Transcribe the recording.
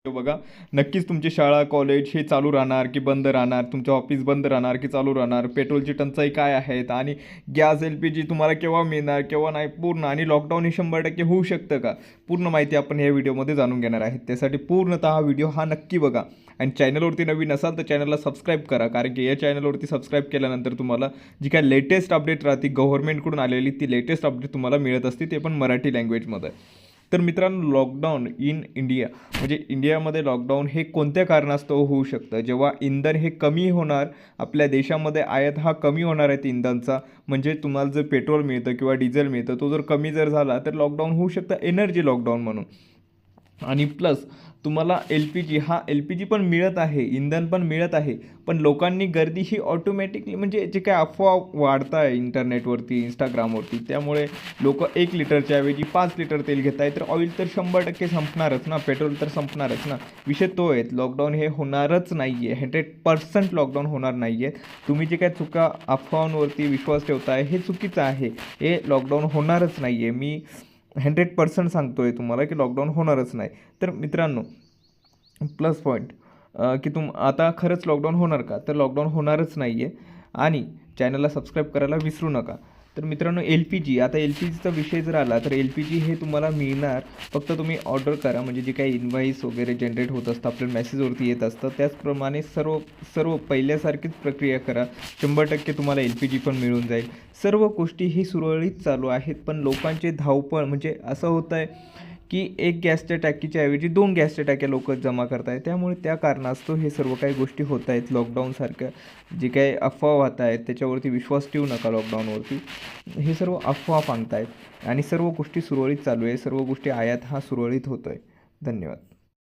बघा. नक्कीच तुमची शाळा कॉलेज हे चालू राहणार की बंद राहणार, तुमचं ऑफिस बंद राहणार की चालू राहणार, पेट्रोलची टंचाई काय आहेत आणि गॅस LPG तुम्हाला केव्हा मिळणार केव्हा नाही, पूर्ण आणि लॉकडाऊन हे 100% होऊ शकतं का, पूर्ण माहिती आपण या व्हिडिओमध्ये जाणून घेणार आहे. त्यासाठी पूर्णतः हा व्हिडिओ नक्की बघा आणि चॅनलवरती नवीन असाल तर चॅनलला सबस्क्राईब करा, कारण की या चॅनलवरती सबस्क्राईब केल्यानंतर तुम्हाला जी काय लेटेस्ट अपडेट राहते गव्हर्नमेंटकडून आलेली, ती लेटेस्ट अपडेट तुम्हाला मिळत असते, ते पण मराठी लँग्वेजमध्ये. तर मित्रांनो, लॉकडाऊन इन इंडिया म्हणजे इंडियामध्ये लॉकडाऊन हे कोणत्या कारणास्तव होऊ शकतं, जेव्हा इंधन हे कमी होणार, आपल्या देशामध्ये आयात कमी होणार आहे इंधनचा, म्हणजे तुम्हाला जर पेट्रोल मिळतं किंवा डिझेल मिळतं, तो जर कमी झाला तर लॉकडाऊन होऊ शकतं, एनर्जी लॉकडाऊन म्हणून. आणि प्लस तुम्हाला LPG पण मिळत आहे, इंधन पण मिळत आहे, पण लोकांनी गर्दी ही ऑटोमॅटिकली म्हणजे जे काय अफवा वाढत आहे इंटरनेटवरती इंस्टाग्रामवरती, त्यामुळे लोक 1 लिटरच्या ऐवजी 5 लिटर तेल घेत आहे, तर ऑइल तर 100% संपणारच ना, पेट्रोल तर संपणारच ना. विषय तो आहे, लॉकडाऊन हे होणारच नाही आहे, 100% लॉकडाऊन होणार नाही आहे. तुम्ही जे काय अफवांवरती विश्वास ठेवताय हे चुकीचं आहे, हे लॉकडाऊन होणारच नाही आहे. मी 100% सांगतो आहे तुम्हाला की लॉकडाऊन होणारच नाही. तर मित्रांनो, प्लस पॉईंट की आता खरंच लॉकडाऊन होणार का, तर लॉकडाऊन होणारच नाही आहे. आणि चॅनलला सबस्क्राईब करायला विसरू नका. तर मित्रांनो, आता LPGचा विषय जर आला तर LPG हे तुम्हाला मिळणार, फक्त तुम्ही ऑर्डर करा, म्हणजे जे काही इन्व्हॉइस वगैरे जनरेट होत असतं, आपल्याला मेसेजवरती येत असतं, त्याचप्रमाणे सर्व सर्व पहिल्यासारखीच प्रक्रिया करा, 100% तुम्हाला LPG पण मिळून जाईल. सर्व गोष्टी ही सुरळीत चालू आहेत, पण लोकांचे धावपळ म्हणजे असं होतं आहे की एक गॅसच्या टाकीच्या ऐवजी 2 गॅसच्या टाक्या लोक जमा करत आहेत, त्यामुळे त्या कारणास्तव हे सर्व काही गोष्टी होत आहेत. लॉकडाऊनसारख्या जे काही अफवा वाहत आहेत त्याच्यावरती विश्वास ठेवू नका. लॉकडाऊनवरती हे सर्व अफवा सांगत आहेत आणि सर्व गोष्टी सुरळीत चालू आहे, सर्व गोष्टी आयात सुरळीत होतो आहे. धन्यवाद.